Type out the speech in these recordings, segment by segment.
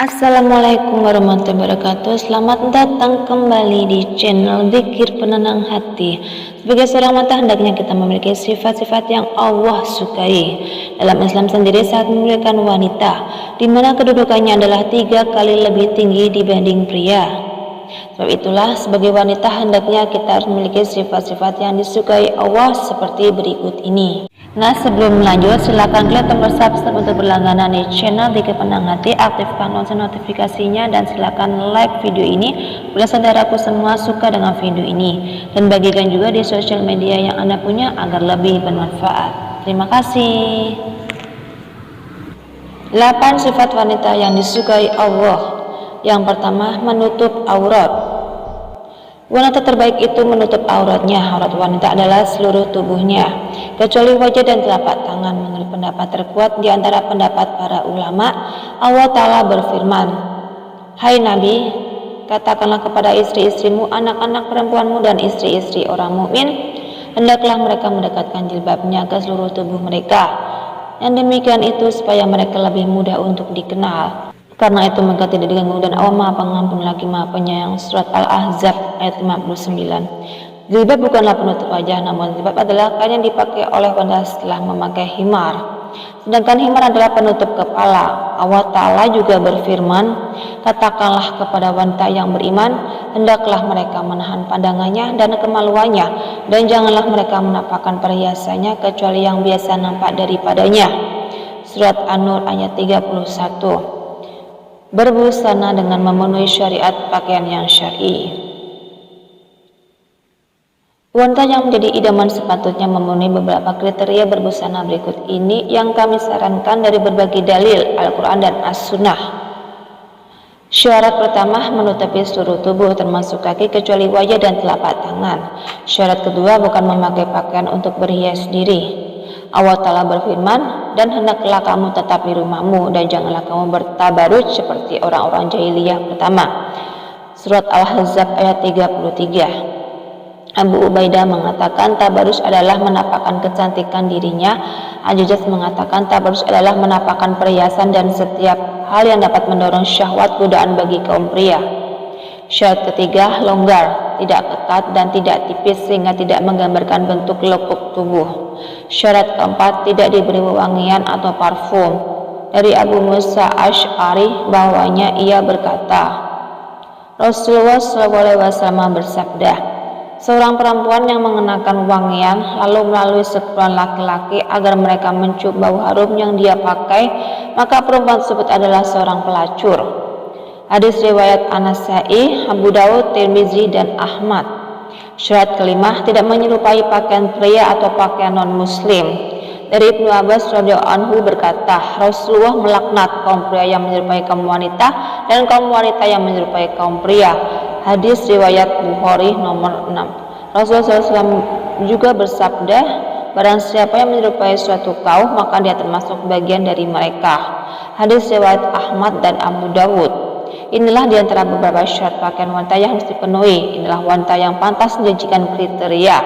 Assalamualaikum warahmatullahi wabarakatuh. Selamat datang kembali di channel Zikir Penenang Hati. Sebagai seorang wanita hendaknya kita memiliki sifat-sifat yang Allah sukai. Dalam Islam sendiri sangat memuliakan wanita, di mana kedudukannya adalah 3 kali lebih tinggi dibanding pria. Sebab itulah sebagai wanita hendaknya kita harus memiliki sifat-sifat yang disukai Allah seperti berikut ini. Nah, sebelum lanjut, silakan klik tombol subscribe untuk berlangganan di channel Zikir Penenang Hati, aktifkan lonceng notifikasinya, dan silakan like video ini bila saudaraku semua suka dengan video ini, dan bagikan juga di sosial media yang Anda punya agar lebih bermanfaat. Terima kasih. 8 sifat wanita yang disukai Allah. Yang pertama, menutup aurat. Wanita terbaik itu menutup auratnya. Aurat wanita adalah seluruh tubuhnya, kecuali wajah dan telapak tangan. Menurut pendapat terkuat di antara pendapat para ulama, Allah Ta'ala berfirman, "Hai Nabi, katakanlah kepada istri-istrimu, anak-anak perempuanmu, dan istri-istri orang mukmin, hendaklah mereka mendekatkan jilbabnya ke seluruh tubuh mereka. Yang demikian itu supaya mereka lebih mudah untuk dikenal. Karena itu mereka tidak diganggu, dan Allah Maha Pengampun lagi Maha Penyayang." Surat Al-Ahzab ayat 59. Jilbab bukanlah penutup wajah, namun jilbab adalah kain yang dipakai oleh wanita setelah memakai himar. Sedangkan himar adalah penutup kepala. Allah Ta'ala juga berfirman, "Katakanlah kepada wanita yang beriman, hendaklah mereka menahan pandangannya dan kemaluannya, dan janganlah mereka menampakkan perhiasannya kecuali yang biasa nampak daripadanya." Surat An-Nur ayat 31. Berbusana dengan memenuhi syariat pakaian yang syar'i. Wanita yang menjadi idaman sepatutnya memenuhi beberapa kriteria berbusana berikut ini yang kami sarankan dari berbagai dalil Al-Quran dan As-Sunnah. Syarat pertama, menutupi seluruh tubuh termasuk kaki kecuali wajah dan telapak tangan. Syarat kedua, bukan memakai pakaian untuk berhias diri. Allah Ta'ala berfirman, "Dan hendaklah kamu tetap di rumahmu, dan janganlah kamu bertabaruj seperti orang-orang jahiliyah pertama." Surat Al-Ahzab ayat 33. Abu Ubaidah mengatakan tabarus adalah menampakkan kecantikan dirinya. Ajaz mengatakan tabarus adalah menampakkan perhiasan dan setiap hal yang dapat mendorong syahwat godaan bagi kaum pria. Syarat ketiga, longgar, tidak ketat dan tidak tipis sehingga tidak menggambarkan bentuk lekuk tubuh. Syarat keempat, tidak diberi wewangian atau parfum. Dari Abu Musa Asy'ari bahwanya ia berkata, Rasulullah SAW bersabda, "Seorang perempuan yang mengenakan wangian lalu melalui sekumpulan laki-laki agar mereka mencium bau harum yang dia pakai, maka perempuan tersebut adalah seorang pelacur." Hadis riwayat An-Nasa'i, Abu Dawud, Tirmizi, dan Ahmad. Syarat kelima, tidak menyerupai pakaian pria atau pakaian non-muslim. Dari Ibnu Abbas radhiyallahu anhu berkata, Rasulullah melaknat kaum pria yang menyerupai kaum wanita dan kaum wanita yang menyerupai kaum pria. Hadis riwayat Bukhari nomor 6. Rasulullah SAW juga bersabda, "Barang siapa yang menyerupai suatu kaum, maka dia termasuk bagian dari mereka." Hadis riwayat Ahmad dan Abu Dawud. Inilah diantara beberapa syarat pakaian wanita yang harus dipenuhi. Inilah wanita yang pantas menjanjikan kriteria.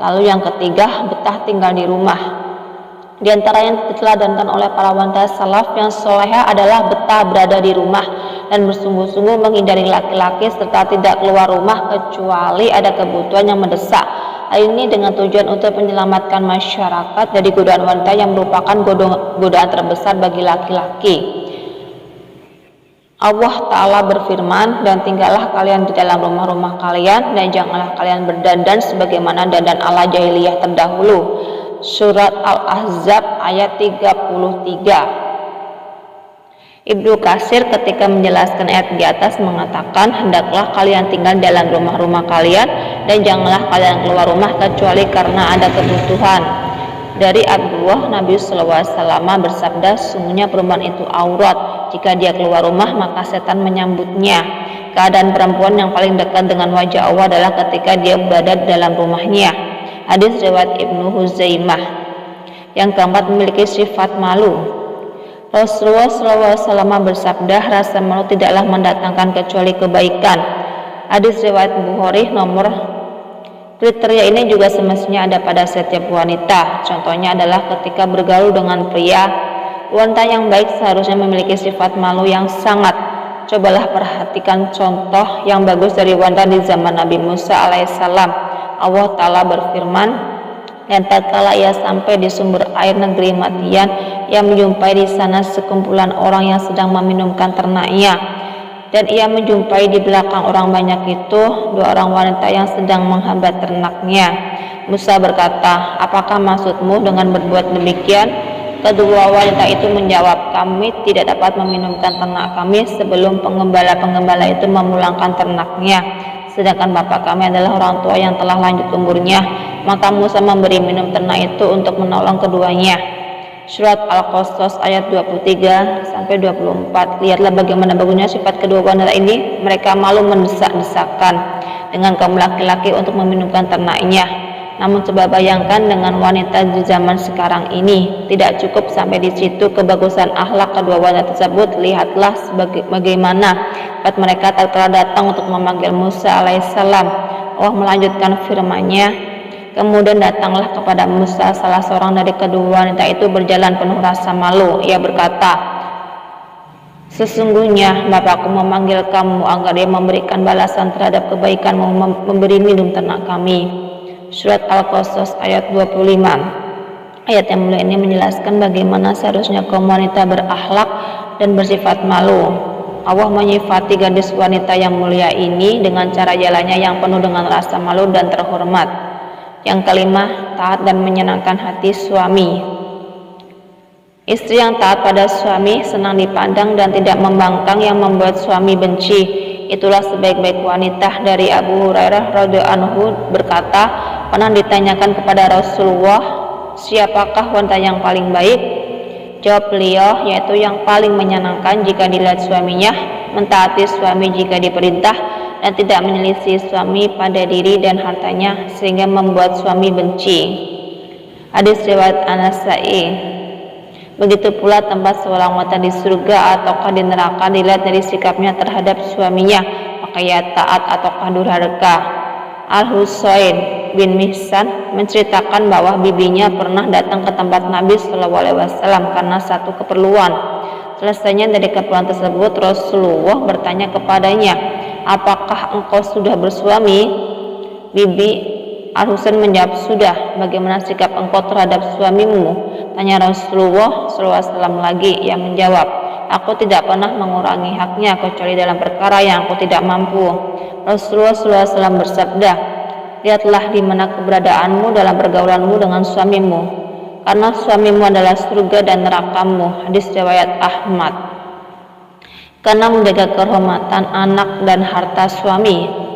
Lalu yang ketiga, betah tinggal di rumah. Di antara yang diteladankan oleh para wanita salaf yang soleha adalah betah berada di rumah dan bersungguh-sungguh menghindari laki-laki serta tidak keluar rumah kecuali ada kebutuhan yang mendesak. Hal ini dengan tujuan untuk menyelamatkan masyarakat dari godaan wanita yang merupakan godaan terbesar bagi laki-laki. Allah Ta'ala berfirman, "Dan tinggallah kalian di dalam rumah-rumah kalian, dan janganlah kalian berdandan sebagaimana dandan ala jahiliyah terdahulu." Surat Al-Ahzab ayat 33. Ibnu Katsir ketika menjelaskan ayat di atas mengatakan, "Hendaklah kalian tinggal dalam rumah-rumah kalian, dan janganlah kalian keluar rumah kecuali karena ada kebutuhan." Dari Abdullah, Nabi SAW bersabda, "Sungguhnya perempuan itu aurat. Jika dia keluar rumah, maka setan menyambutnya." Keadaan perempuan yang paling dekat dengan wajah Allah adalah ketika dia berada di dalam rumahnya. Hadis riwayat Ibnu Huzaimah. Yang keempat, memiliki sifat malu. Rasulullah SAW bersabda, "Rasa malu tidaklah mendatangkan kecuali kebaikan." Hadis riwayat Bukhari nomor. Kriteria ini juga semestinya ada pada setiap wanita. Contohnya adalah ketika bergaul dengan pria, Wanita yang baik seharusnya memiliki sifat malu yang sangat. Cobalah perhatikan contoh yang bagus dari wanita di zaman Nabi Musa alaihissalam. Allah Ta'ala berfirman, dan tatkala ia sampai di sumber air negeri Madian, ia menjumpai di sana sekumpulan orang yang sedang meminumkan ternaknya. Dan ia menjumpai di belakang orang banyak itu 2 orang wanita yang sedang menghambat ternaknya. Musa berkata, apakah maksudmu dengan berbuat demikian? Kedua wanita itu menjawab, kami tidak dapat meminumkan ternak kami sebelum penggembala-penggembala itu memulangkan ternaknya, sedangkan bapak kami adalah orang tua yang telah lanjut umurnya. Maka Musa memberi minum ternak itu untuk menolong keduanya. Surat Al-Qasas ayat 23-24. Lihatlah bagaimana bagusnya sifat kedua wanita ini. Mereka malu mendesak-desakan dengan kaum laki-laki untuk meminumkan ternaknya. Namun coba bayangkan dengan wanita di zaman sekarang ini. Tidak cukup sampai di situ kebagusan akhlak kedua wanita tersebut. Lihatlah bagaimana sifat mereka tatkala datang untuk memanggil Musa alaihissalam. Allah melanjutkan firman-Nya, kemudian datanglah kepada Musa salah seorang dari kedua wanita itu berjalan penuh rasa malu. Ia berkata, sesungguhnya bapakku memanggil kamu agar dia memberikan balasan terhadap kebaikanmu memberi minum ternak kami. Surat Al-Qasas ayat 25. Ayat yang mulia ini menjelaskan bagaimana seharusnya kaum wanita berakhlak dan bersifat malu. Allah menyifati gadis wanita yang mulia ini dengan cara jalannya yang penuh dengan rasa malu dan terhormat. Yang kelima, taat dan menyenangkan hati suami. Istri yang taat pada suami senang dipandang dan tidak membangkang yang membuat suami benci. Itulah sebaik-baik wanita. Dari Abu Hurairah radhiyallahu anhu berkata, pernah ditanyakan kepada Rasulullah, siapakah wanita yang paling baik? Jawab beliau, yaitu yang paling menyenangkan jika dilihat suaminya, mentaati suami jika diperintah, dan tidak menyelisih suami pada diri dan hartanya sehingga membuat suami benci. Hadis riwayat An-Nasa'i. Begitu pula tempat seorang wanita di surga ataukah di neraka dilihat dari sikapnya terhadap suaminya, maka ia taat ataukah durhaka. Al-Husain bin Mihsan menceritakan bahwa bibinya pernah datang ke tempat Nabi SAW karena satu keperluan. Selesainya dari keperluan tersebut, Rasulullah bertanya kepadanya, apakah engkau sudah bersuami? Bibi Al-Husain menjawab, sudah. Bagaimana sikap engkau terhadap suamimu? Tanya Rasulullah SAW lagi. Ia menjawab, aku tidak pernah mengurangi haknya kecuali dalam perkara yang aku tidak mampu. Rasulullah SAW bersabda, lihatlah di mana keberadaanmu dalam pergaulanmu dengan suamimu, karena suamimu adalah surga dan nerakamu. Hadis riwayat Ahmad. Karena menjaga kehormatan anak dan harta suami,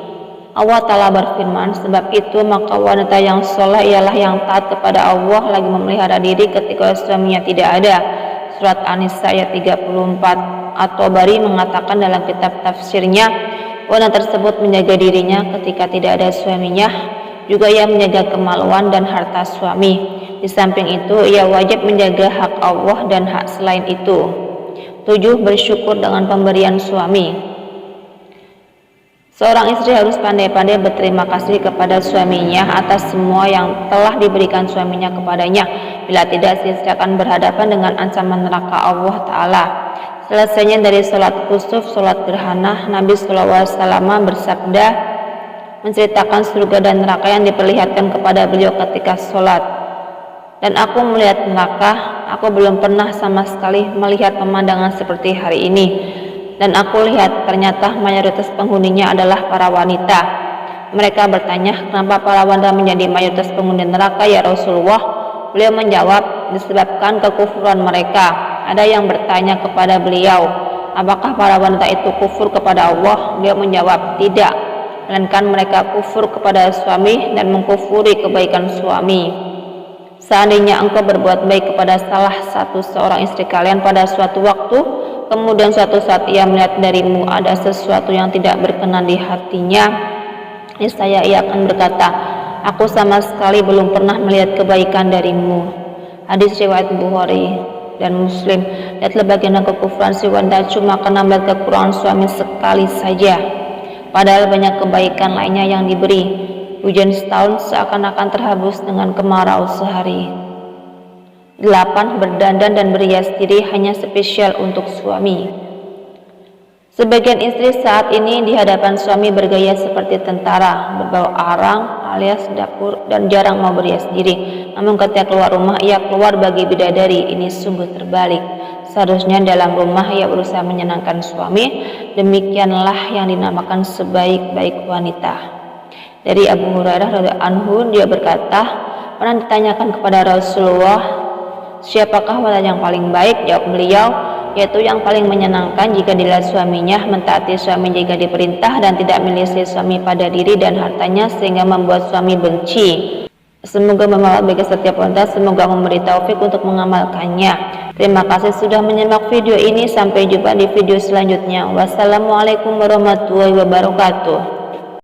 Allah Ta'ala berfirman, sebab itu maka wanita yang soleh ialah yang taat kepada Allah lagi memelihara diri ketika suaminya tidak ada. Surat An-Nisa ayat 34. At-Tabari mengatakan dalam kitab tafsirnya, wanita tersebut menjaga dirinya ketika tidak ada suaminya, juga ia menjaga kemaluan dan harta suami. Di samping itu ia wajib menjaga hak Allah dan hak selain itu. 7. Bersyukur dengan pemberian suami. Seorang istri harus pandai-pandai berterima kasih kepada suaminya atas semua yang telah diberikan suaminya kepadanya. Bila tidak, sia-sia akan berhadapan dengan ancaman neraka Allah Ta'ala. Selesainya dari sholat kusuf, sholat gerhana, Nabi SAW bersabda, menceritakan surga dan neraka yang diperlihatkan kepada beliau ketika sholat. Dan aku melihat neraka, aku belum pernah sama sekali melihat pemandangan seperti hari ini. Dan aku lihat ternyata mayoritas penghuninya adalah para wanita. Mereka bertanya, kenapa para wanita menjadi mayoritas penghuni neraka ya Rasulullah? Beliau menjawab, disebabkan kekufuran mereka. Ada yang bertanya kepada beliau, apakah para wanita itu kufur kepada Allah? Beliau menjawab, tidak, melainkan mereka kufur kepada suami dan mengkufuri kebaikan suami. Seandainya engkau berbuat baik kepada salah satu seorang istri kalian pada suatu waktu, kemudian suatu saat ia melihat darimu ada sesuatu yang tidak berkenan di hatinya, niscaya ia akan berkata, aku sama sekali belum pernah melihat kebaikan darimu. Hadis riwayat Bukhari dan Muslim. Lihatlah bagaimana kekufuran si wanita cuma karena melihat kekurangan suami sekali saja, padahal banyak kebaikan lainnya yang diberi. Hujan setahun seakan-akan terhapus dengan kemarau sehari. 8. Berdandan dan berhias diri hanya spesial untuk suami. Sebagian istri saat ini di hadapan suami bergaya seperti tentara, berbau arang alias dapur, dan jarang mau berhias diri. Namun ketika keluar rumah, ia keluar bagi bidadari. Ini sungguh terbalik. Seharusnya dalam rumah ia berusaha menyenangkan suami. Demikianlah yang dinamakan sebaik-baik wanita. Dari Abu Hurairah radhiyallahu anhu, dia berkata, pernah ditanyakan kepada Rasulullah, siapakah wanita yang paling baik? Jawab beliau, yaitu yang paling menyenangkan jika dilihat suaminya, mentaati suami jika diperintah, dan tidak menyelisihi suami pada diri dan hartanya sehingga membuat suami benci. Semoga bermanfaat bagi setiap wanita, semoga memberi taufik untuk mengamalkannya. Terima kasih sudah menyimak video ini, sampai jumpa di video selanjutnya. Wassalamualaikum warahmatullahi wabarakatuh.